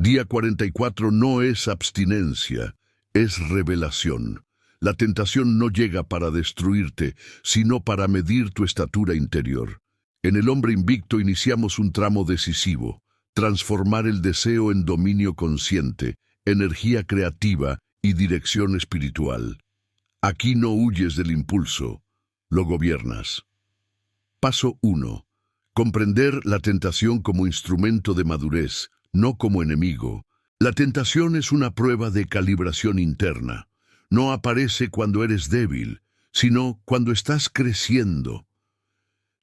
Día 44 no es abstinencia, es revelación. La tentación no llega para destruirte, sino para medir tu estatura interior. En el hombre invicto iniciamos un tramo decisivo: transformar el deseo en dominio consciente, energía creativa y dirección espiritual. Aquí no huyes del impulso, lo gobiernas. Paso 1. Comprender la tentación como instrumento de madurez, no como enemigo. La tentación es una prueba de calibración interna. No aparece cuando eres débil, sino cuando estás creciendo.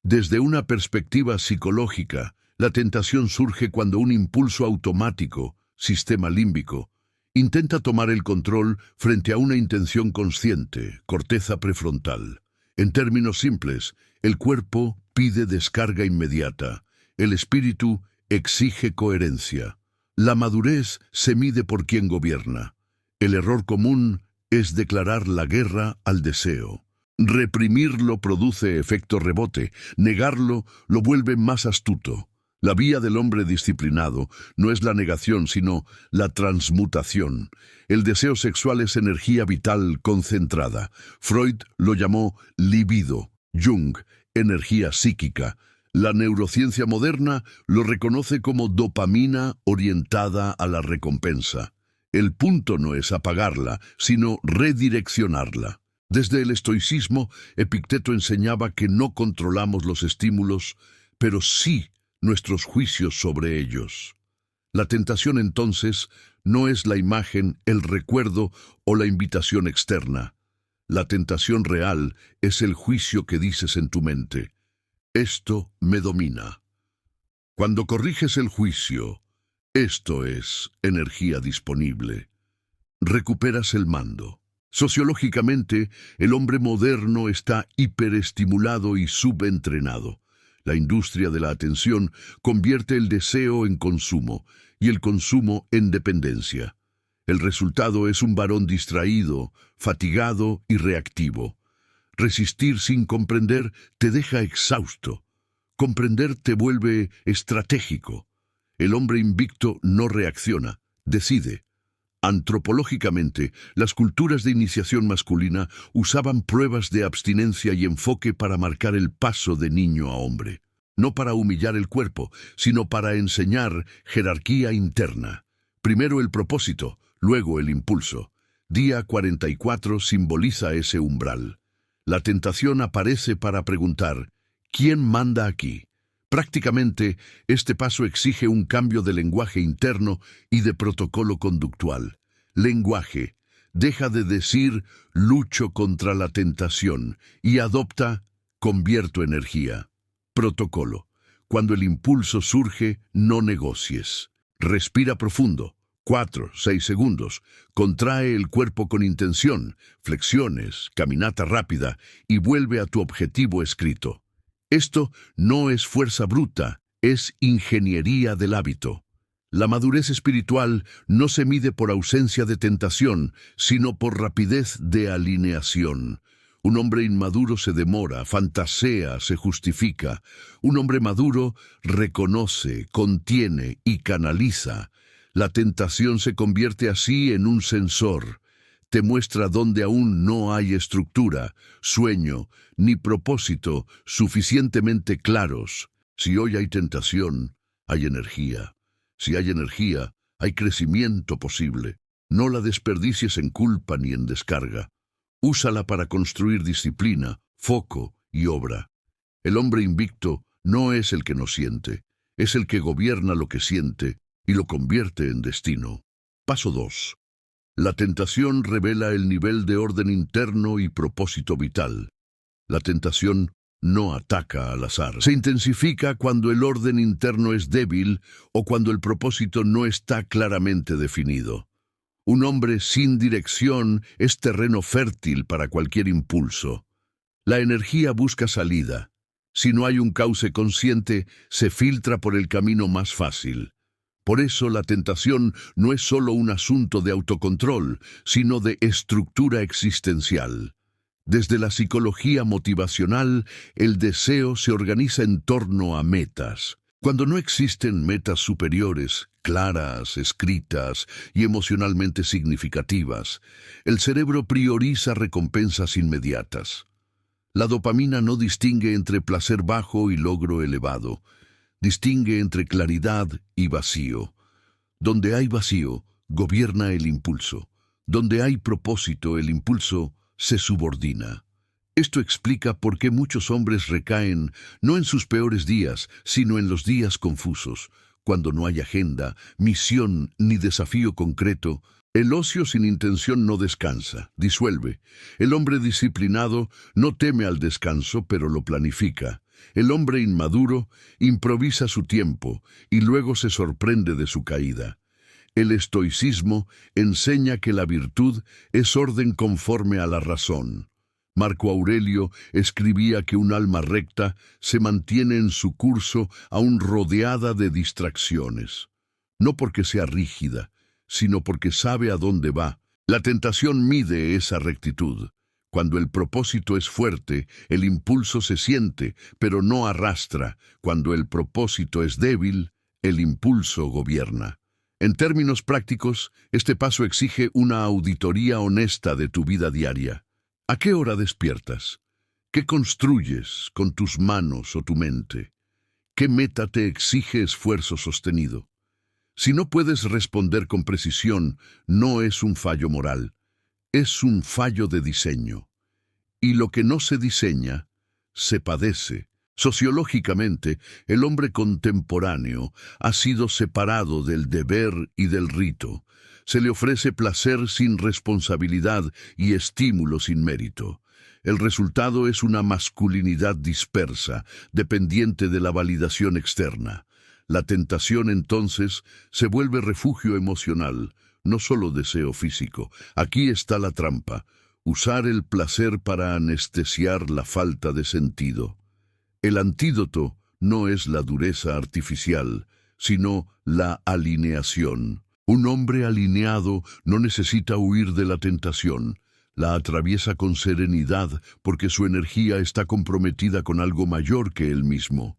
Desde una perspectiva psicológica, la tentación surge cuando un impulso automático, sistema límbico, intenta tomar el control frente a una intención consciente, corteza prefrontal. En términos simples, el cuerpo pide descarga inmediata, el espíritu exige coherencia. La madurez se mide por quien gobierna. El error común es declarar la guerra al deseo. Reprimirlo produce efecto rebote, negarlo lo vuelve más astuto. La vía del hombre disciplinado no es la negación, sino la transmutación. El deseo sexual es energía vital concentrada. Freud lo llamó libido, Jung, energía psíquica. La neurociencia moderna lo reconoce como dopamina orientada a la recompensa. El punto no es apagarla, sino redireccionarla. Desde el estoicismo, Epicteto enseñaba que no controlamos los estímulos, pero sí nuestros juicios sobre ellos. La tentación entonces no es la imagen, el recuerdo o la invitación externa. La tentación real es el juicio que dices en tu mente: esto me domina. Cuando corriges el juicio, esto es energía disponible. Recuperas el mando. Sociológicamente, el hombre moderno está hiperestimulado y subentrenado. La industria de la atención convierte el deseo en consumo y el consumo en dependencia. El resultado es un varón distraído, fatigado y reactivo. Resistir sin comprender te deja exhausto. Comprender te vuelve estratégico. El hombre invicto no reacciona, decide. Antropológicamente, las culturas de iniciación masculina usaban pruebas de abstinencia y enfoque para marcar el paso de niño a hombre. No para humillar el cuerpo, sino para enseñar jerarquía interna. Primero el propósito, luego el impulso. Día 44 simboliza ese umbral. La tentación aparece para preguntar: ¿quién manda aquí? Prácticamente, este paso exige un cambio de lenguaje interno y de protocolo conductual. Lenguaje: deja de decir lucho contra la tentación y adopta convierto energía. Protocolo: cuando el impulso surge, no negocies. Respira profundo. 4, 6 segundos. Contrae el cuerpo con intención, flexiones, caminata rápida y vuelve a tu objetivo escrito. Esto no es fuerza bruta, es ingeniería del hábito. La madurez espiritual no se mide por ausencia de tentación, sino por rapidez de alineación. Un hombre inmaduro se demora, fantasea, se justifica. Un hombre maduro reconoce, contiene y canaliza. La tentación se convierte así en un sensor. Te muestra dónde aún no hay estructura, sueño, ni propósito suficientemente claros. Si hoy hay tentación, hay energía. Si hay energía, hay crecimiento posible. No la desperdicies en culpa ni en descarga. Úsala para construir disciplina, foco y obra. El hombre invicto no es el que no siente, es el que gobierna lo que siente y lo convierte en destino. Paso 2. La tentación revela el nivel de orden interno y propósito vital. La tentación no ataca al azar. Se intensifica cuando el orden interno es débil o cuando el propósito no está claramente definido. Un hombre sin dirección es terreno fértil para cualquier impulso. La energía busca salida. Si no hay un cauce consciente, se filtra por el camino más fácil. Por eso la tentación no es solo un asunto de autocontrol, sino de estructura existencial. Desde la psicología motivacional, el deseo se organiza en torno a metas. Cuando no existen metas superiores, claras, escritas y emocionalmente significativas, el cerebro prioriza recompensas inmediatas. La dopamina no distingue entre placer bajo y logro elevado, distingue entre claridad y vacío. Donde hay vacío, gobierna el impulso. Donde hay propósito, el impulso se subordina. Esto explica por qué muchos hombres recaen no en sus peores días, sino en los días confusos, cuando no hay agenda, misión ni desafío concreto. El ocio sin intención no descansa, disuelve. El hombre disciplinado no teme al descanso, pero lo planifica. El hombre inmaduro improvisa su tiempo y luego se sorprende de su caída. El estoicismo enseña que la virtud es orden conforme a la razón. Marco Aurelio escribía que un alma recta se mantiene en su curso aún rodeada de distracciones. No porque sea rígida, sino porque sabe a dónde va. La tentación mide esa rectitud. Cuando el propósito es fuerte, el impulso se siente, pero no arrastra. Cuando el propósito es débil, el impulso gobierna. En términos prácticos, este paso exige una auditoría honesta de tu vida diaria. ¿A qué hora despiertas? ¿Qué construyes con tus manos o tu mente? ¿Qué meta te exige esfuerzo sostenido? Si no puedes responder con precisión, no es un fallo moral, es un fallo de diseño. Y lo que no se diseña, se padece. Sociológicamente, el hombre contemporáneo ha sido separado del deber y del rito. Se le ofrece placer sin responsabilidad y estímulo sin mérito. El resultado es una masculinidad dispersa, dependiente de la validación externa. La tentación, entonces, se vuelve refugio emocional, no solo deseo físico. Aquí está la trampa: usar el placer para anestesiar la falta de sentido. El antídoto no es la dureza artificial, sino la alineación. Un hombre alineado no necesita huir de la tentación. La atraviesa con serenidad porque su energía está comprometida con algo mayor que él mismo.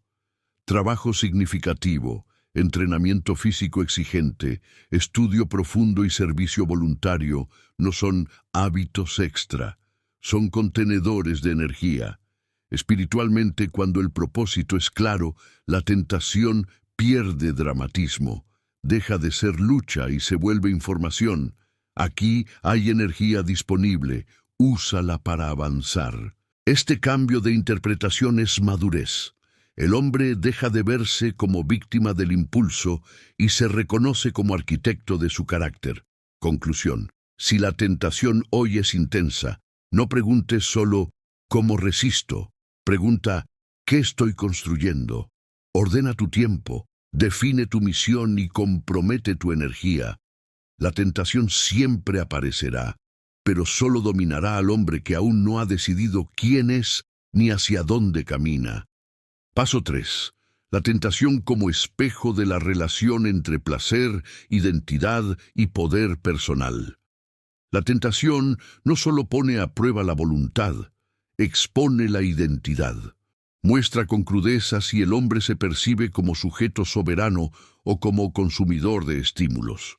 Trabajo significativo, entrenamiento físico exigente, estudio profundo y servicio voluntario no son hábitos extra, son contenedores de energía. Espiritualmente, cuando el propósito es claro, la tentación pierde dramatismo, deja de ser lucha y se vuelve información. Aquí hay energía disponible, úsala para avanzar. Este cambio de interpretación es madurez. El hombre deja de verse como víctima del impulso y se reconoce como arquitecto de su carácter. Conclusión: si la tentación hoy es intensa, no preguntes solo ¿cómo resisto? Pregunta ¿qué estoy construyendo? Ordena tu tiempo, define tu misión y compromete tu energía. La tentación siempre aparecerá, pero solo dominará al hombre que aún no ha decidido quién es ni hacia dónde camina. Paso 3. La tentación como espejo de la relación entre placer, identidad y poder personal. La tentación no solo pone a prueba la voluntad, expone la identidad. Muestra con crudeza si el hombre se percibe como sujeto soberano o como consumidor de estímulos.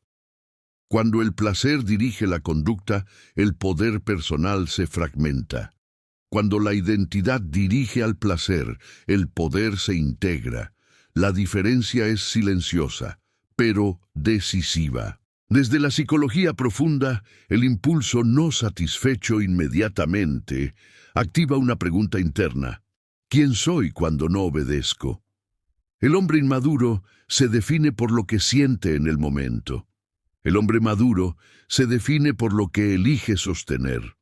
Cuando el placer dirige la conducta, el poder personal se fragmenta. Cuando la identidad dirige al placer, el poder se integra. La diferencia es silenciosa, pero decisiva. Desde la psicología profunda, el impulso no satisfecho inmediatamente activa una pregunta interna: ¿quién soy cuando no obedezco? El hombre inmaduro se define por lo que siente en el momento. El hombre maduro se define por lo que elige sostener.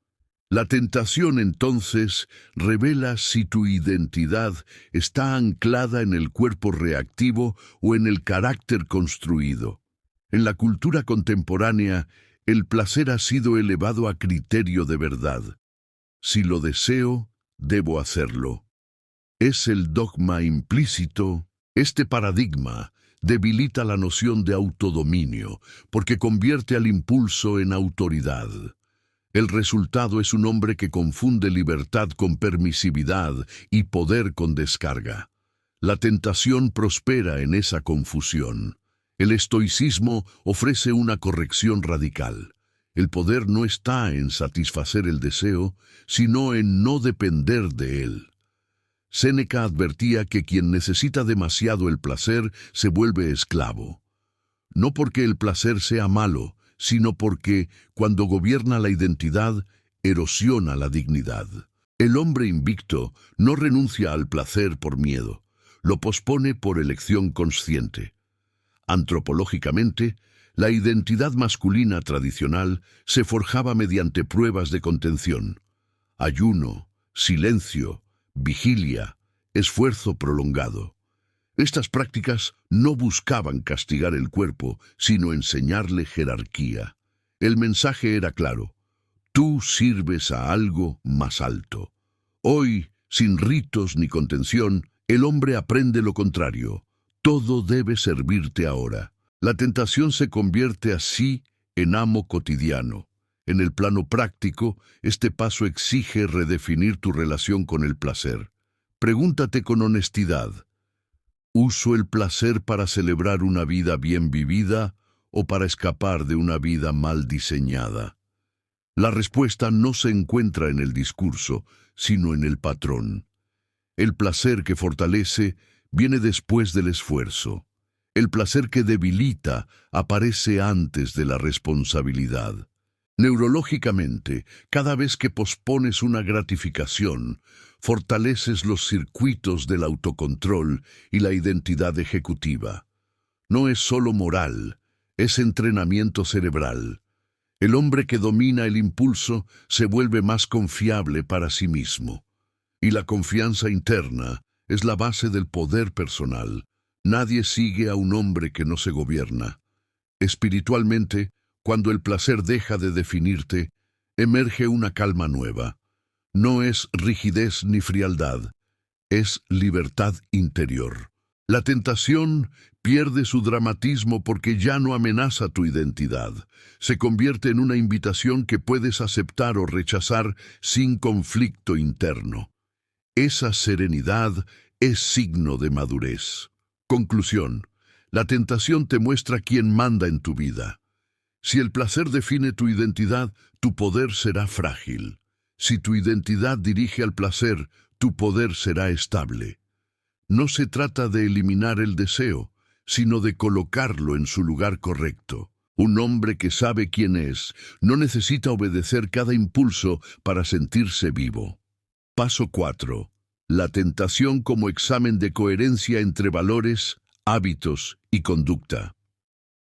La tentación, entonces, revela si tu identidad está anclada en el cuerpo reactivo o en el carácter construido. En la cultura contemporánea, el placer ha sido elevado a criterio de verdad. Si lo deseo, debo hacerlo. Es el dogma implícito. Este paradigma debilita la noción de autodominio, porque convierte al impulso en autoridad. El resultado es un hombre que confunde libertad con permisividad y poder con descarga. La tentación prospera en esa confusión. El estoicismo ofrece una corrección radical. El poder no está en satisfacer el deseo, sino en no depender de él. Séneca advertía que quien necesita demasiado el placer se vuelve esclavo. No porque el placer sea malo, sino porque, cuando gobierna la identidad, erosiona la dignidad. El hombre invicto no renuncia al placer por miedo, lo pospone por elección consciente. Antropológicamente, la identidad masculina tradicional se forjaba mediante pruebas de contención: ayuno, silencio, vigilia, esfuerzo prolongado. Estas prácticas no buscaban castigar el cuerpo, sino enseñarle jerarquía. El mensaje era claro: tú sirves a algo más alto. Hoy, sin ritos ni contención, el hombre aprende lo contrario: todo debe servirte ahora. La tentación se convierte así en amo cotidiano. En el plano práctico, este paso exige redefinir tu relación con el placer. Pregúntate con honestidad: ¿uso el placer para celebrar una vida bien vivida o para escapar de una vida mal diseñada? La respuesta no se encuentra en el discurso, sino en el patrón. El placer que fortalece viene después del esfuerzo. El placer que debilita aparece antes de la responsabilidad. Neurológicamente, cada vez que pospones una gratificación, fortaleces los circuitos del autocontrol y la identidad ejecutiva. No es solo moral, es entrenamiento cerebral. El hombre que domina el impulso se vuelve más confiable para sí mismo. Y la confianza interna es la base del poder personal. Nadie sigue a un hombre que no se gobierna. Espiritualmente, cuando el placer deja de definirte, emerge una calma nueva. No es rigidez ni frialdad, es libertad interior. La tentación pierde su dramatismo porque ya no amenaza tu identidad. Se convierte en una invitación que puedes aceptar o rechazar sin conflicto interno. Esa serenidad es signo de madurez. Conclusión: la tentación te muestra quién manda en tu vida. Si el placer define tu identidad, tu poder será frágil. Si tu identidad dirige al placer, tu poder será estable. No se trata de eliminar el deseo, sino de colocarlo en su lugar correcto. Un hombre que sabe quién es no necesita obedecer cada impulso para sentirse vivo. Paso 4. La tentación como examen de coherencia entre valores, hábitos y conducta.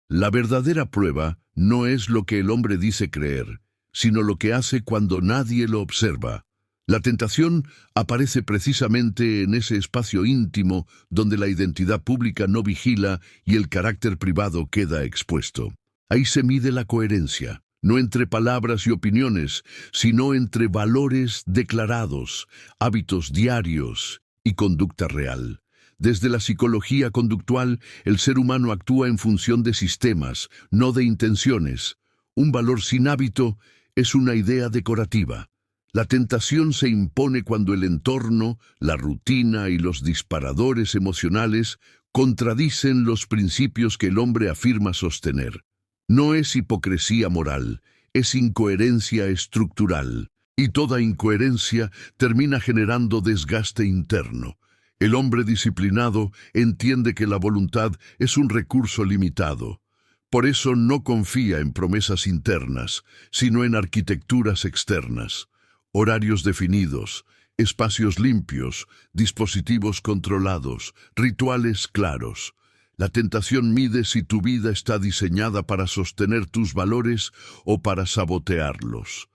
La verdadera prueba no es lo que el hombre dice creer, sino lo que hace cuando nadie lo observa. La tentación aparece precisamente en ese espacio íntimo donde la identidad pública no vigila y el carácter privado queda expuesto. Ahí se mide la coherencia, no entre palabras y opiniones, sino entre valores declarados, hábitos diarios y conducta real. Desde la psicología conductual, el ser humano actúa en función de sistemas, no de intenciones. Un valor sin hábito es una idea decorativa. La tentación se impone cuando el entorno, la rutina y los disparadores emocionales contradicen los principios que el hombre afirma sostener. No es hipocresía moral, es incoherencia estructural, y toda incoherencia termina generando desgaste interno. El hombre disciplinado entiende que la voluntad es un recurso limitado. Por eso no confía en promesas internas, sino en arquitecturas externas. Horarios definidos, espacios limpios, dispositivos controlados, rituales claros. La tentación mide si tu vida está diseñada para sostener tus valores o para sabotearlos.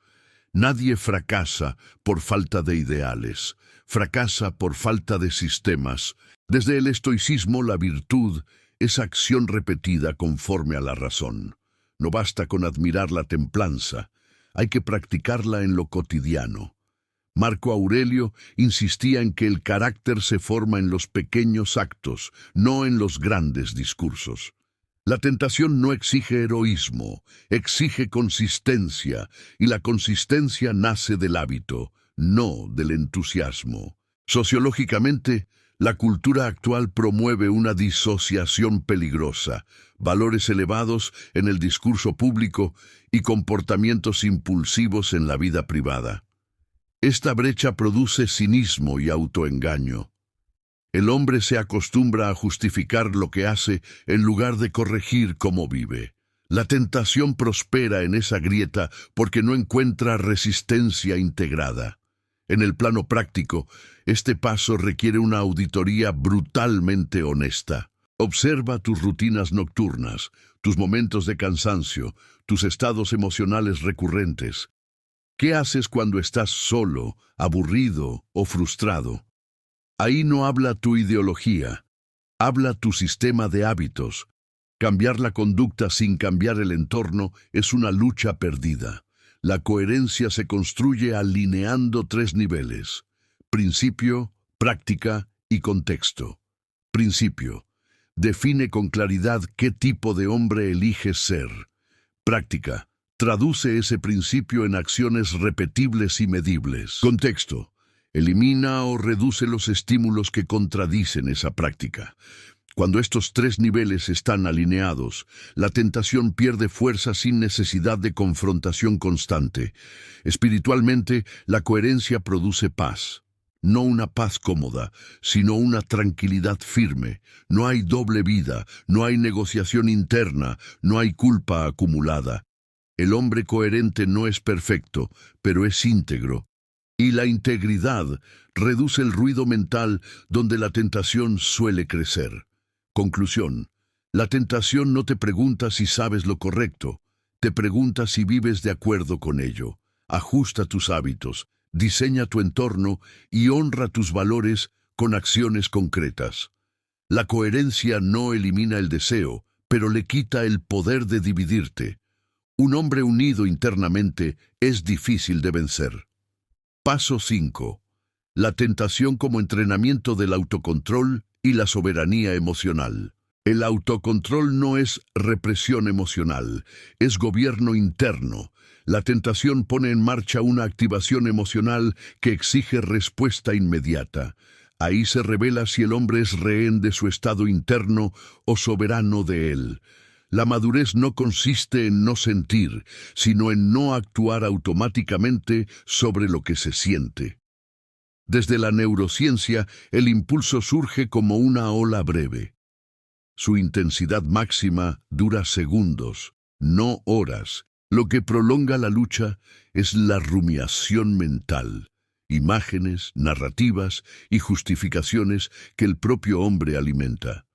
Nadie fracasa por falta de ideales, fracasa por falta de sistemas. Desde el estoicismo, la virtud es acción repetida conforme a la razón. No basta con admirar la templanza, hay que practicarla en lo cotidiano. Marco Aurelio insistía en que el carácter se forma en los pequeños actos, no en los grandes discursos. La tentación no exige heroísmo, exige consistencia, y la consistencia nace del hábito, no del entusiasmo. Sociológicamente, La cultura actual promueve una disociación peligrosa, valores elevados en el discurso público y comportamientos impulsivos en la vida privada. Esta brecha produce cinismo y autoengaño. El hombre se acostumbra a justificar lo que hace en lugar de corregir cómo vive. La tentación prospera en esa grieta porque no encuentra resistencia integrada. En el plano práctico, este paso requiere una auditoría brutalmente honesta. Observa tus rutinas nocturnas, tus momentos de cansancio, tus estados emocionales recurrentes. ¿Qué haces cuando estás solo, aburrido o frustrado? Ahí no habla tu ideología, habla tu sistema de hábitos. Cambiar la conducta sin cambiar el entorno es una lucha perdida. La coherencia se construye alineando 3 niveles: principio, práctica y contexto. Principio: define con claridad qué tipo de hombre eliges ser. Práctica: traduce ese principio en acciones repetibles y medibles. Contexto: elimina o reduce los estímulos que contradicen esa práctica. Cuando estos 3 niveles están alineados, la tentación pierde fuerza sin necesidad de confrontación constante. Espiritualmente, la coherencia produce paz. No una paz cómoda, sino una tranquilidad firme. No hay doble vida, no hay negociación interna, no hay culpa acumulada. El hombre coherente no es perfecto, pero es íntegro. Y la integridad reduce el ruido mental donde la tentación suele crecer. Conclusión: la tentación no te pregunta si sabes lo correcto, te pregunta si vives de acuerdo con ello. Ajusta tus hábitos, diseña tu entorno y honra tus valores con acciones concretas. La coherencia no elimina el deseo, pero le quita el poder de dividirte. Un hombre unido internamente es difícil de vencer. Paso 5. La tentación como entrenamiento del autocontrol y la soberanía emocional. El autocontrol no es represión emocional, es gobierno interno. La tentación pone en marcha una activación emocional que exige respuesta inmediata. Ahí se revela si el hombre es rehén de su estado interno o soberano de él. La madurez no consiste en no sentir, sino en no actuar automáticamente sobre lo que se siente. Desde la neurociencia, el impulso surge como una ola breve. Su intensidad máxima dura segundos, no horas. Lo que prolonga la lucha es la rumiación mental, imágenes, narrativas y justificaciones que el propio hombre alimenta.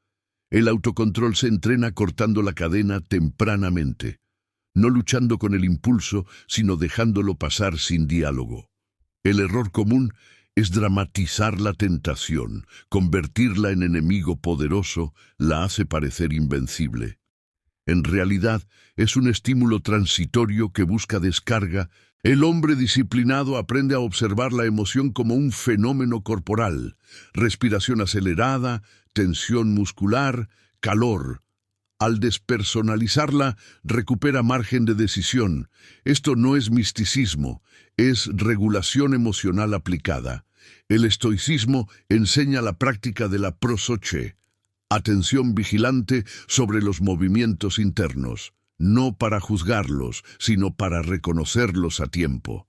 El autocontrol se entrena cortando la cadena tempranamente, no luchando con el impulso, sino dejándolo pasar sin diálogo. El error común es dramatizar la tentación, convertirla en enemigo poderoso, la hace parecer invencible. En realidad, es un estímulo transitorio que busca descarga. El hombre disciplinado aprende a observar la emoción como un fenómeno corporal: respiración acelerada, tensión muscular, calor. Al despersonalizarla, recupera margen de decisión. Esto no es misticismo, es regulación emocional aplicada. El estoicismo enseña la práctica de la prosoche, atención vigilante sobre los movimientos internos, no para juzgarlos, sino para reconocerlos a tiempo.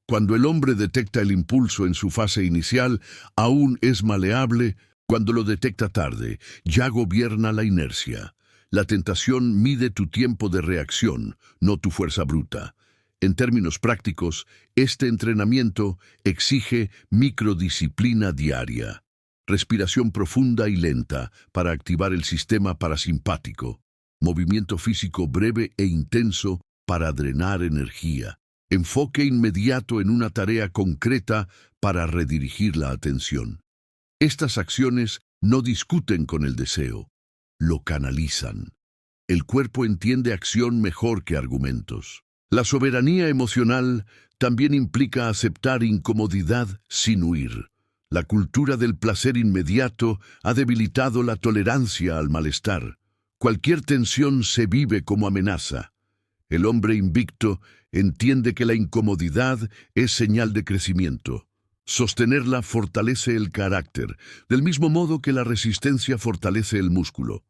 Cuando el hombre detecta el impulso en su fase inicial, aún es maleable. Cuando lo detecta tarde, ya gobierna la inercia. La tentación mide tu tiempo de reacción, no tu fuerza bruta. En términos prácticos, este entrenamiento exige microdisciplina diaria. Respiración profunda y lenta para activar el sistema parasimpático. Movimiento físico breve e intenso para drenar energía. Enfoque inmediato en una tarea concreta para redirigir la atención. Estas acciones no discuten con el deseo, lo canalizan. El cuerpo entiende acción mejor que argumentos. La soberanía emocional también implica aceptar incomodidad sin huir. La cultura del placer inmediato ha debilitado la tolerancia al malestar. Cualquier tensión se vive como amenaza. El hombre invicto entiende que la incomodidad es señal de crecimiento. Sostenerla fortalece el carácter, del mismo modo que la resistencia fortalece el músculo.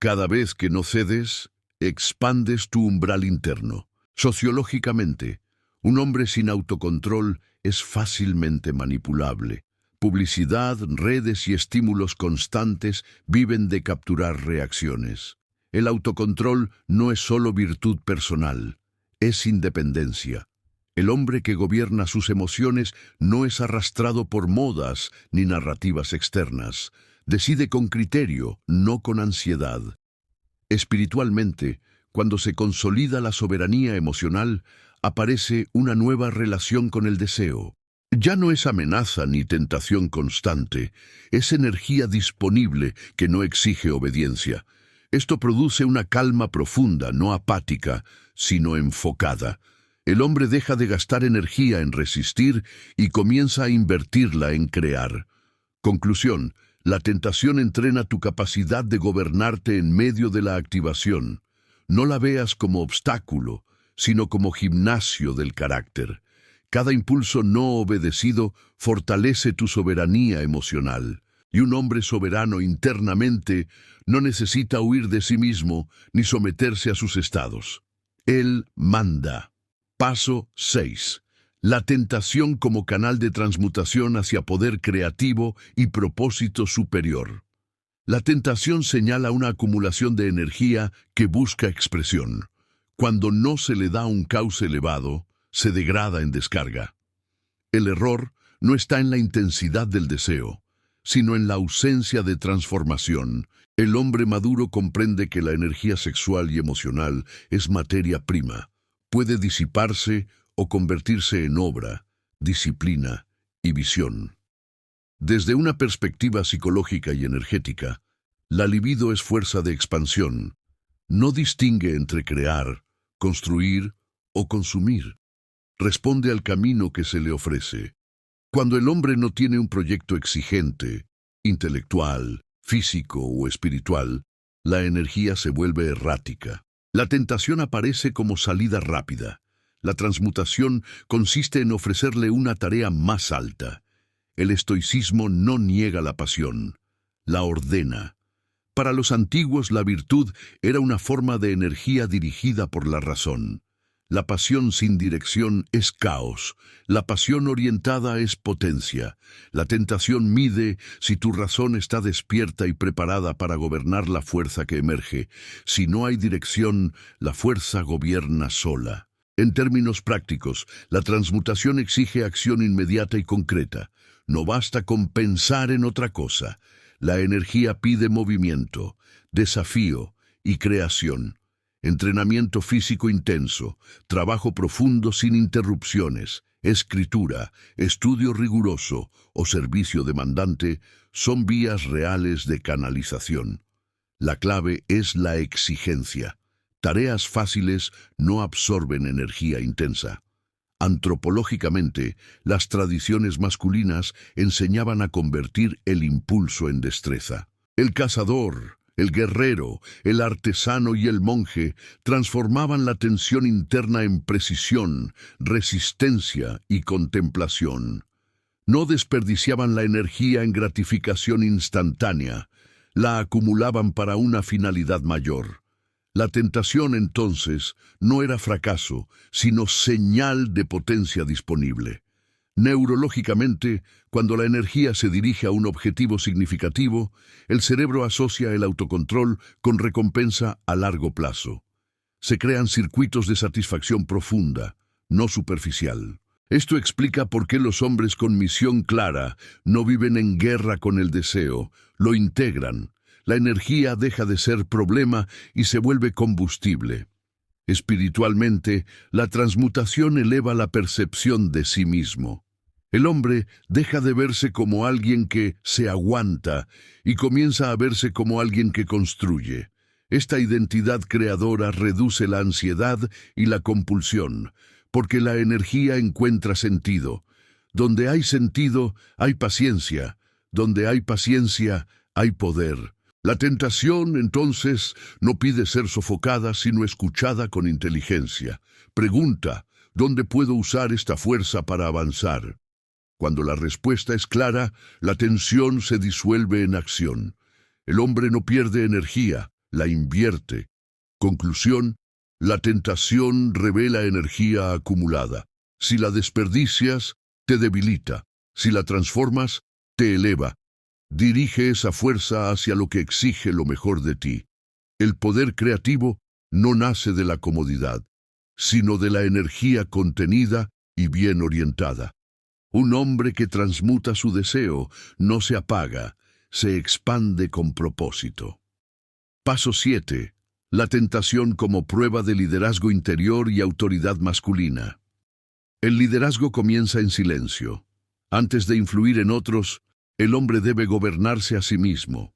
Cada vez que no cedes, expandes tu umbral interno. Sociológicamente, un hombre sin autocontrol es fácilmente manipulable. Publicidad, redes y estímulos constantes viven de capturar reacciones. El autocontrol no es solo virtud personal, es independencia. El hombre que gobierna sus emociones no es arrastrado por modas ni narrativas externas. Decide con criterio, no con ansiedad. Espiritualmente, cuando se consolida la soberanía emocional, aparece una nueva relación con el deseo. Ya no es amenaza ni tentación constante, es energía disponible que no exige obediencia. Esto produce una calma profunda, no apática, sino enfocada. El hombre deja de gastar energía en resistir y comienza a invertirla en crear. Conclusión: la tentación entrena tu capacidad de gobernarte en medio de la activación. No la veas como obstáculo, sino como gimnasio del carácter. Cada impulso no obedecido fortalece tu soberanía emocional. Y un hombre soberano internamente no necesita huir de sí mismo ni someterse a sus estados. Él manda. Paso 6. La tentación como canal de transmutación hacia poder creativo y propósito superior. La tentación señala una acumulación de energía que busca expresión. Cuando no se le da un cauce elevado, se degrada en descarga. El error no está en la intensidad del deseo, sino en la ausencia de transformación. El hombre maduro comprende que la energía sexual y emocional es materia prima. Puede disiparse o convertirse en obra, disciplina y visión. Desde una perspectiva psicológica y energética, la libido es fuerza de expansión. No distingue entre crear, construir o consumir. Responde al camino que se le ofrece. Cuando el hombre no tiene un proyecto exigente, intelectual, físico o espiritual, la energía se vuelve errática. La tentación aparece como salida rápida. La transmutación consiste en ofrecerle una tarea más alta. El estoicismo no niega la pasión, la ordena. Para los antiguos, la virtud era una forma de energía dirigida por la razón. La pasión sin dirección es caos. La pasión orientada es potencia. La tentación mide si tu razón está despierta y preparada para gobernar la fuerza que emerge. Si no hay dirección, la fuerza gobierna sola. En términos prácticos, la transmutación exige acción inmediata y concreta. No basta con pensar en otra cosa. La energía pide movimiento, desafío y creación. Entrenamiento físico intenso, trabajo profundo sin interrupciones, escritura, estudio riguroso o servicio demandante son vías reales de canalización. La clave es la exigencia. Tareas fáciles no absorben energía intensa. Antropológicamente, las tradiciones masculinas enseñaban a convertir el impulso en destreza. El cazador, el guerrero, el artesano y el monje transformaban la tensión interna en precisión, resistencia y contemplación. No desperdiciaban la energía en gratificación instantánea, la acumulaban para una finalidad mayor. La tentación, entonces, no era fracaso, sino señal de potencia disponible. Neurológicamente, cuando la energía se dirige a un objetivo significativo, el cerebro asocia el autocontrol con recompensa a largo plazo. Se crean circuitos de satisfacción profunda, no superficial. Esto explica por qué los hombres con misión clara no viven en guerra con el deseo, lo integran. La energía deja de ser problema y se vuelve combustible. Espiritualmente, la transmutación eleva la percepción de sí mismo. El hombre deja de verse como alguien que se aguanta y comienza a verse como alguien que construye. Esta identidad creadora reduce la ansiedad y la compulsión, porque la energía encuentra sentido. Donde hay sentido, hay paciencia. Donde hay paciencia, hay poder. La tentación, entonces, no pide ser sofocada, sino escuchada con inteligencia. Pregunta: ¿dónde puedo usar esta fuerza para avanzar? Cuando la respuesta es clara, la tensión se disuelve en acción. El hombre no pierde energía, la invierte. Conclusión: la tentación revela energía acumulada. Si la desperdicias, te debilita. Si la transformas, te eleva. Dirige esa fuerza hacia lo que exige lo mejor de ti. El poder creativo no nace de la comodidad, sino de la energía contenida y bien orientada. Un hombre que transmuta su deseo no se apaga, se expande con propósito. Paso 7. La tentación como prueba de liderazgo interior y autoridad masculina. El liderazgo comienza en silencio. Antes de influir en otros, el hombre debe gobernarse a sí mismo.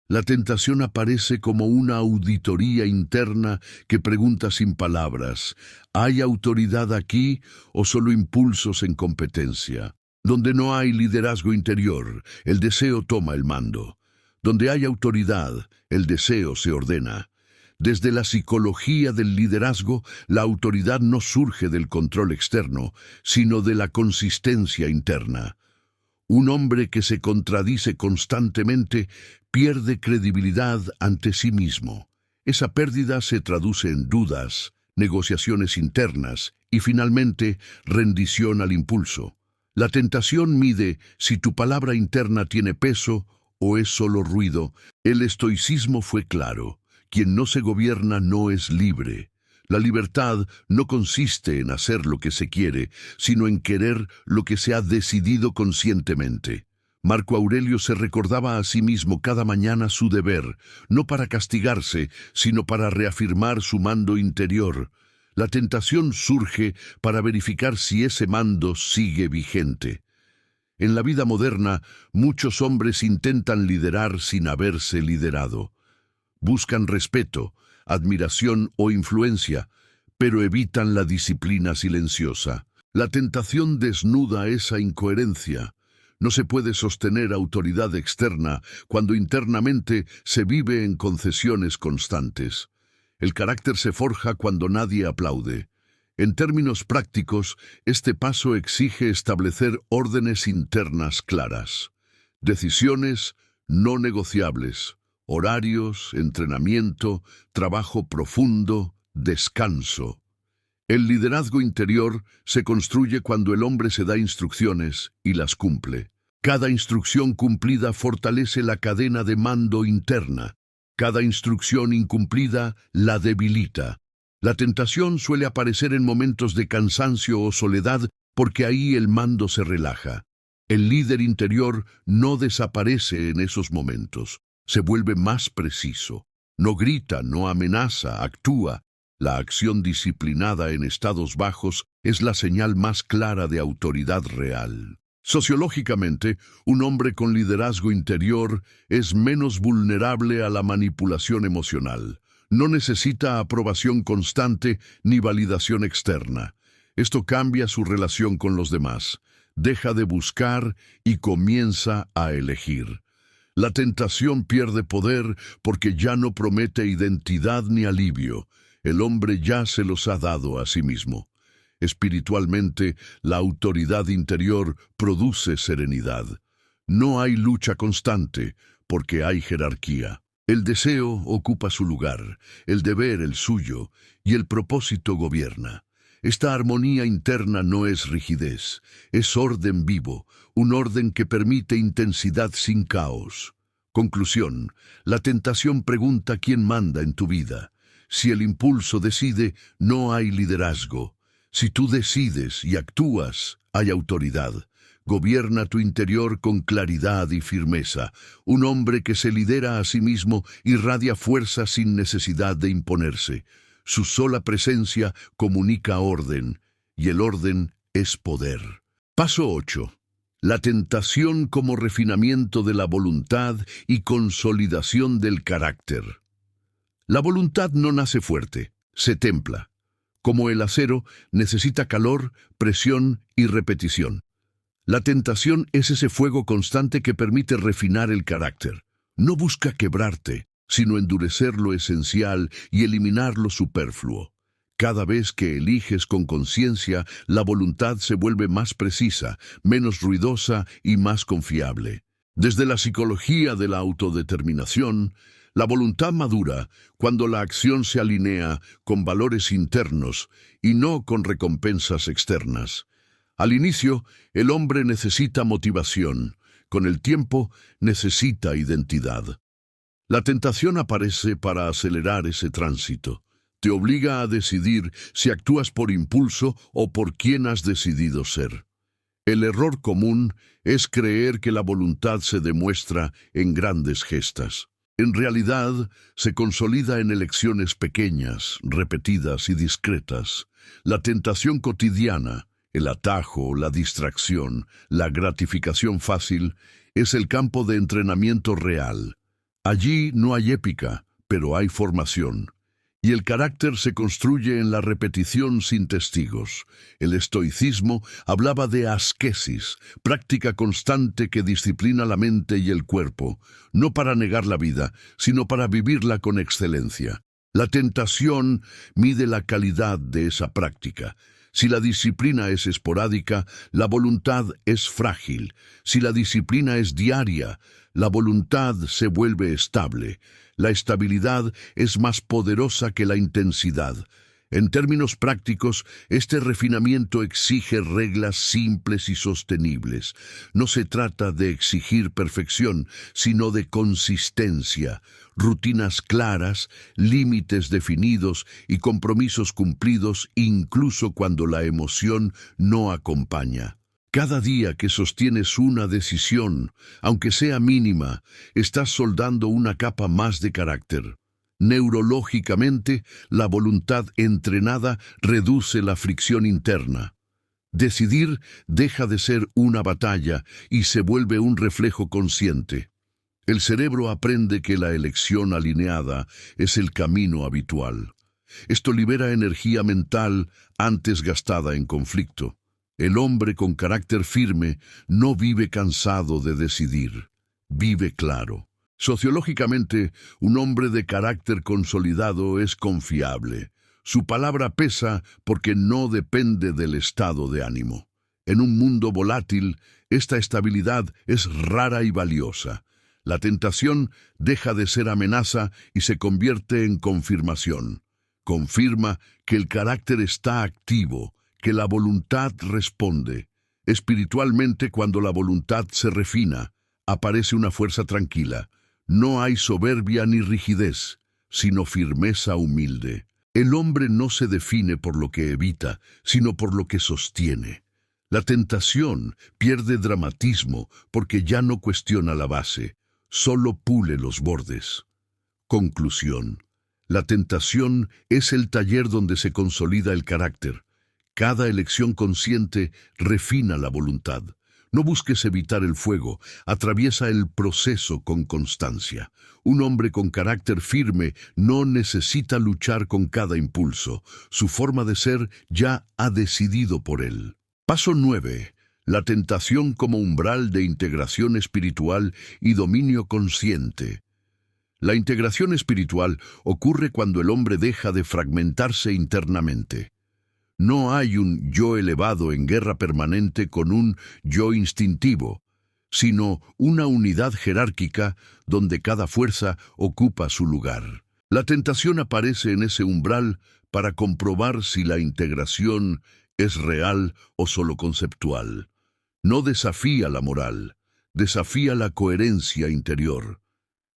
La tentación aparece como una auditoría interna que pregunta sin palabras: ¿hay autoridad aquí o solo impulsos en competencia? Donde no hay liderazgo interior, el deseo toma el mando. Donde hay autoridad, el deseo se ordena. Desde la psicología del liderazgo, la autoridad no surge del control externo, sino de la consistencia interna. Un hombre que se contradice constantemente pierde credibilidad ante sí mismo. Esa pérdida se traduce en dudas, negociaciones internas y finalmente rendición al impulso. La tentación mide si tu palabra interna tiene peso o es solo ruido. El estoicismo fue claro: quien no se gobierna no es libre. La libertad no consiste en hacer lo que se quiere, sino en querer lo que se ha decidido conscientemente. Marco Aurelio se recordaba a sí mismo cada mañana su deber, no para castigarse, sino para reafirmar su mando interior. La tentación surge para verificar si ese mando sigue vigente. En la vida moderna, muchos hombres intentan liderar sin haberse liderado. Buscan respeto, admiración o influencia, pero evitan la disciplina silenciosa. La tentación desnuda esa incoherencia. No se puede sostener autoridad externa cuando internamente se vive en concesiones constantes. El carácter se forja cuando nadie aplaude. En términos prácticos, este paso exige establecer órdenes internas claras. Decisiones no negociables. Horarios, entrenamiento, trabajo profundo, descanso. El liderazgo interior se construye cuando el hombre se da instrucciones y las cumple. Cada instrucción cumplida fortalece la cadena de mando interna. Cada instrucción incumplida la debilita. La tentación suele aparecer en momentos de cansancio o soledad porque ahí el mando se relaja. El líder interior no desaparece en esos momentos. Se vuelve más preciso. No grita, no amenaza, actúa. La acción disciplinada en estados bajos es la señal más clara de autoridad real. Sociológicamente, un hombre con liderazgo interior es menos vulnerable a la manipulación emocional. No necesita aprobación constante ni validación externa. Esto cambia su relación con los demás. Deja de buscar y comienza a elegir. La tentación pierde poder porque ya no promete identidad ni alivio. El hombre ya se los ha dado a sí mismo. Espiritualmente, la autoridad interior produce serenidad. No hay lucha constante porque hay jerarquía. El deseo ocupa su lugar, el deber el suyo, y el propósito gobierna. Esta armonía interna no es rigidez, es orden vivo, un orden que permite intensidad sin caos. Conclusión: la tentación pregunta quién manda en tu vida. Si el impulso decide, no hay liderazgo. Si tú decides y actúas, hay autoridad. Gobierna tu interior con claridad y firmeza. Un hombre que se lidera a sí mismo irradia fuerza sin necesidad de imponerse. Su sola presencia comunica orden, y el orden es poder. Paso 8. La tentación como refinamiento de la voluntad y consolidación del carácter. La voluntad no nace fuerte, se templa. Como el acero, necesita calor, presión y repetición. La tentación es ese fuego constante que permite refinar el carácter. No busca quebrarte, sino endurecer lo esencial y eliminar lo superfluo. Cada vez que eliges con conciencia, la voluntad se vuelve más precisa, menos ruidosa y más confiable. Desde la psicología de la autodeterminación, la voluntad madura cuando la acción se alinea con valores internos y no con recompensas externas. Al inicio, el hombre necesita motivación. Con el tiempo, necesita identidad. La tentación aparece para acelerar ese tránsito. Te obliga a decidir si actúas por impulso o por quién has decidido ser. El error común es creer que la voluntad se demuestra en grandes gestas. En realidad, se consolida en elecciones pequeñas, repetidas y discretas. La tentación cotidiana, el atajo, la distracción, la gratificación fácil, es el campo de entrenamiento real. Allí no hay épica, pero hay formación. Y el carácter se construye en la repetición sin testigos. El estoicismo hablaba de asquesis, práctica constante que disciplina la mente y el cuerpo, no para negar la vida, sino para vivirla con excelencia. La tentación mide la calidad de esa práctica. Si la disciplina es esporádica, la voluntad es frágil. Si la disciplina es diaria, la voluntad se vuelve estable. La estabilidad es más poderosa que la intensidad. En términos prácticos, este refinamiento exige reglas simples y sostenibles. No se trata de exigir perfección, sino de consistencia, rutinas claras, límites definidos y compromisos cumplidos incluso cuando la emoción no acompaña. Cada día que sostienes una decisión, aunque sea mínima, estás soldando una capa más de carácter. Neurológicamente, la voluntad entrenada reduce la fricción interna. Decidir deja de ser una batalla y se vuelve un reflejo consciente. El cerebro aprende que la elección alineada es el camino habitual. Esto libera energía mental antes gastada en conflicto. El hombre con carácter firme no vive cansado de decidir, vive claro. Sociológicamente, un hombre de carácter consolidado es confiable. Su palabra pesa porque no depende del estado de ánimo. En un mundo volátil, esta estabilidad es rara y valiosa. La tentación deja de ser amenaza y se convierte en confirmación. Confirma que el carácter está activo, que la voluntad responde. Espiritualmente, cuando la voluntad se refina, aparece una fuerza tranquila. No hay soberbia ni rigidez, sino firmeza humilde. El hombre no se define por lo que evita, sino por lo que sostiene. La tentación pierde dramatismo porque ya no cuestiona la base, solo pule los bordes. Conclusión. La tentación es el taller donde se consolida el carácter. Cada elección consciente refina la voluntad. No busques evitar el fuego, atraviesa el proceso con constancia. Un hombre con carácter firme no necesita luchar con cada impulso. Su forma de ser ya ha decidido por él. Paso 9. La tentación como umbral de integración espiritual y dominio consciente. La integración espiritual ocurre cuando el hombre deja de fragmentarse internamente. No hay un yo elevado en guerra permanente con un yo instintivo, sino una unidad jerárquica donde cada fuerza ocupa su lugar. La tentación aparece en ese umbral para comprobar si la integración es real o solo conceptual. No desafía la moral, desafía la coherencia interior.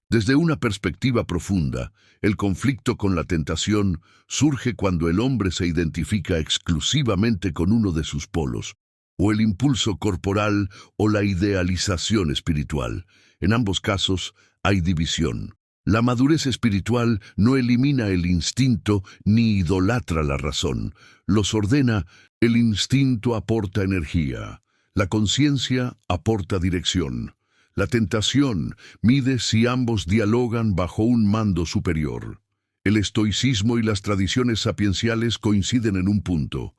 Desde una perspectiva profunda, el conflicto con la tentación surge cuando el hombre se identifica exclusivamente con uno de sus polos, o el impulso corporal o la idealización espiritual. En ambos casos hay división. La madurez espiritual no elimina el instinto ni idolatra la razón. Los ordena, el instinto aporta energía, la conciencia aporta dirección. La tentación mide si ambos dialogan bajo un mando superior. El estoicismo y las tradiciones sapienciales coinciden en un punto.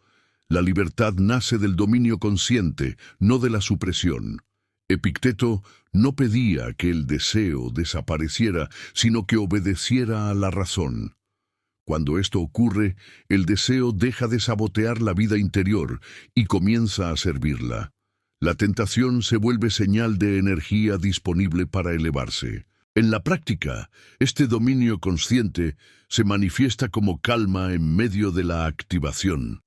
La libertad nace del dominio consciente, no de la supresión. Epicteto no pedía que el deseo desapareciera, sino que obedeciera a la razón. Cuando esto ocurre, el deseo deja de sabotear la vida interior y comienza a servirla. La tentación se vuelve señal de energía disponible para elevarse. En la práctica, este dominio consciente se manifiesta como calma en medio de la activación.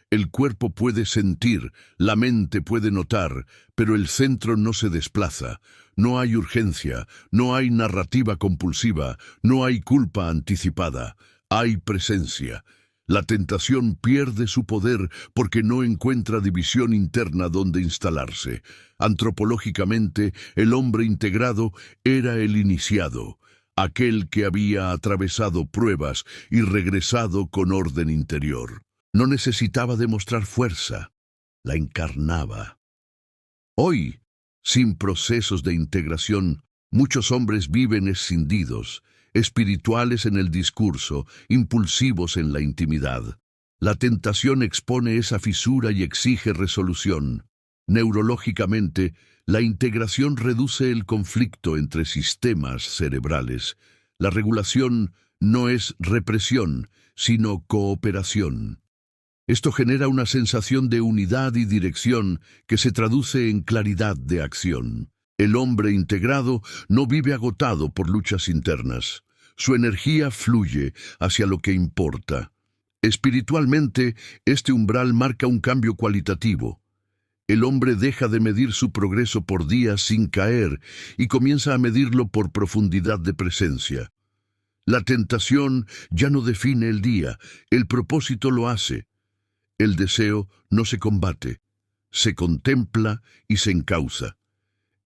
El cuerpo puede sentir, la mente puede notar, pero el centro no se desplaza. No hay urgencia, no hay narrativa compulsiva, no hay culpa anticipada. Hay presencia. La tentación pierde su poder porque no encuentra división interna donde instalarse. Antropológicamente, el hombre integrado era el iniciado, aquel que había atravesado pruebas y regresado con orden interior. No necesitaba demostrar fuerza, la encarnaba. Hoy, sin procesos de integración, muchos hombres viven escindidos, espirituales en el discurso, impulsivos en la intimidad. La tentación expone esa fisura y exige resolución. Neurológicamente, la integración reduce el conflicto entre sistemas cerebrales. La regulación no es represión, sino cooperación. Esto genera una sensación de unidad y dirección que se traduce en claridad de acción. El hombre integrado no vive agotado por luchas internas. Su energía fluye hacia lo que importa. Espiritualmente, este umbral marca un cambio cualitativo. El hombre deja de medir su progreso por días sin caer y comienza a medirlo por profundidad de presencia. La tentación ya no define el día, el propósito lo hace. El deseo no se combate, se contempla y se encauza.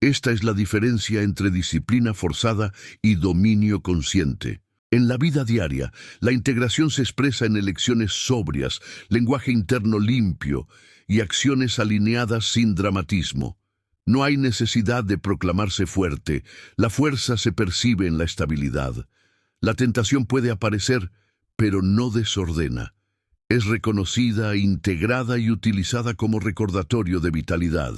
Esta es la diferencia entre disciplina forzada y dominio consciente. En la vida diaria, la integración se expresa en elecciones sobrias, lenguaje interno limpio y acciones alineadas sin dramatismo. No hay necesidad de proclamarse fuerte, la fuerza se percibe en la estabilidad. La tentación puede aparecer, pero no desordena. Es reconocida, integrada y utilizada como recordatorio de vitalidad.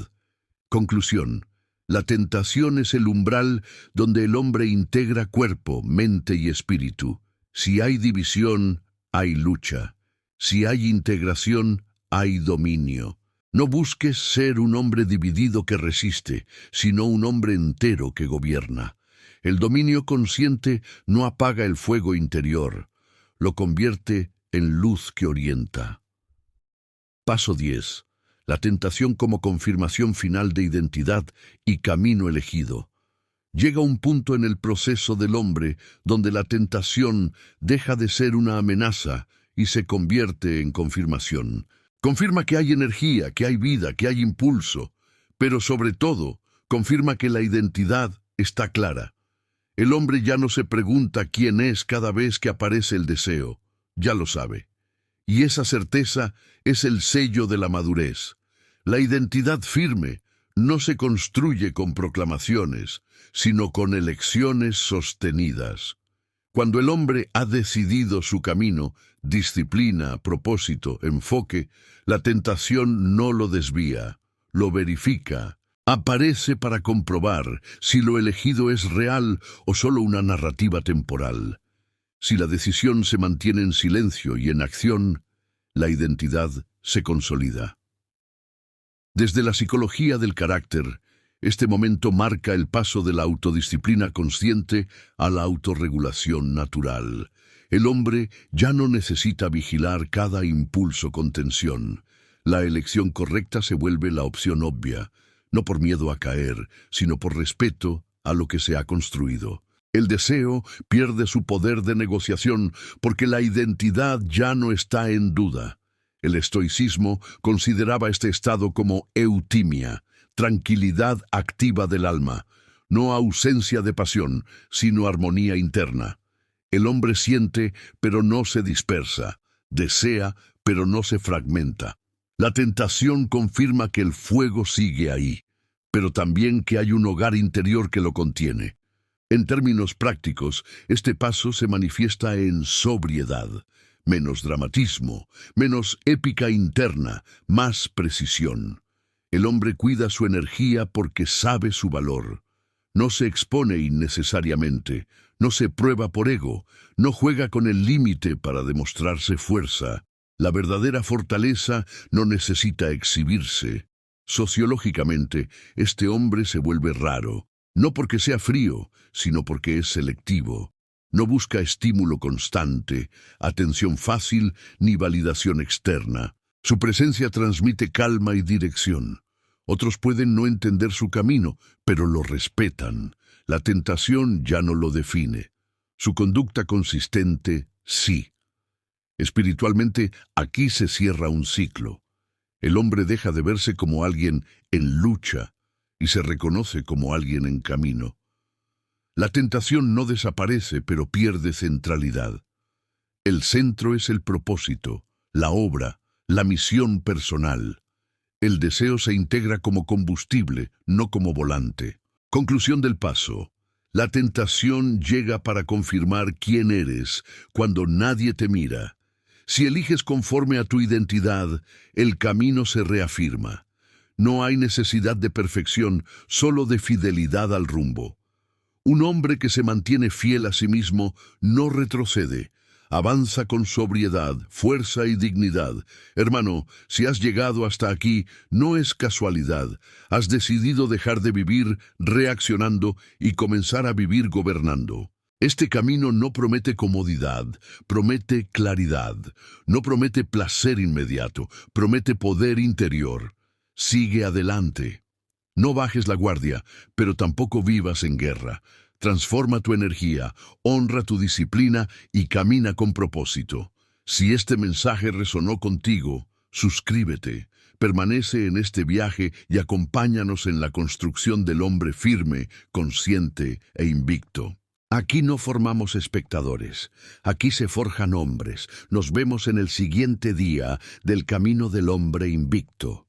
Conclusión. La tentación es el umbral donde el hombre integra cuerpo, mente y espíritu. Si hay división, hay lucha. Si hay integración, hay dominio. No busques ser un hombre dividido que resiste, sino un hombre entero que gobierna. El dominio consciente no apaga el fuego interior, lo convierte en luz que orienta. Paso 10. La tentación como confirmación final de identidad y camino elegido. Llega un punto en el proceso del hombre donde la tentación deja de ser una amenaza y se convierte en confirmación. Confirma que hay energía, que hay vida, que hay impulso, pero sobre todo, confirma que la identidad está clara. El hombre ya no se pregunta quién es cada vez que aparece el deseo, ya lo sabe. Y esa certeza es el sello de la madurez. La identidad firme no se construye con proclamaciones, sino con elecciones sostenidas. Cuando el hombre ha decidido su camino, disciplina, propósito, enfoque, la tentación no lo desvía, lo verifica. Aparece para comprobar si lo elegido es real o solo una narrativa temporal. Si la decisión se mantiene en silencio y en acción, la identidad se consolida. Desde la psicología del carácter, este momento marca el paso de la autodisciplina consciente a la autorregulación natural. El hombre ya no necesita vigilar cada impulso con tensión. La elección correcta se vuelve la opción obvia, no por miedo a caer, sino por respeto a lo que se ha construido. El deseo pierde su poder de negociación porque la identidad ya no está en duda. El estoicismo consideraba este estado como eutimia, tranquilidad activa del alma, no ausencia de pasión, sino armonía interna. El hombre siente, pero no se dispersa, desea, pero no se fragmenta. La tentación confirma que el fuego sigue ahí, pero también que hay un hogar interior que lo contiene. En términos prácticos, este paso se manifiesta en sobriedad, menos dramatismo, menos épica interna, más precisión. El hombre cuida su energía porque sabe su valor. No se expone innecesariamente, No se prueba por ego, no juega con el límite para demostrarse fuerza. La verdadera fortaleza no necesita exhibirse. Sociológicamente, este hombre se vuelve raro, no porque sea frío, sino porque es selectivo. No busca estímulo constante, atención fácil ni validación externa. Su presencia transmite calma y dirección. Otros pueden no entender su camino, pero lo respetan. La tentación ya no lo define. Su conducta consistente, sí. Espiritualmente, aquí se cierra un ciclo. El hombre deja de verse como alguien en lucha y se reconoce como alguien en camino. La tentación no desaparece, pero pierde centralidad. El centro es el propósito, la obra, la misión personal. El deseo se integra como combustible, no como volante. Conclusión del paso. La tentación llega para confirmar quién eres cuando nadie te mira. Si eliges conforme a tu identidad, el camino se reafirma. No hay necesidad de perfección, solo de fidelidad al rumbo. Un hombre que se mantiene fiel a sí mismo no retrocede. Avanza con sobriedad, fuerza y dignidad. Hermano, si has llegado hasta aquí, no es casualidad. Has decidido dejar de vivir reaccionando y comenzar a vivir gobernando. Este camino no promete comodidad, promete claridad. No promete placer inmediato, promete poder interior. Sigue adelante. No bajes la guardia, pero tampoco vivas en guerra. Transforma tu energía, honra tu disciplina y camina con propósito. Si este mensaje resonó contigo, suscríbete, permanece en este viaje y acompáñanos en la construcción del hombre firme, consciente e invicto. Aquí no formamos espectadores, aquí se forjan hombres. Nos vemos en el siguiente día del camino del hombre invicto.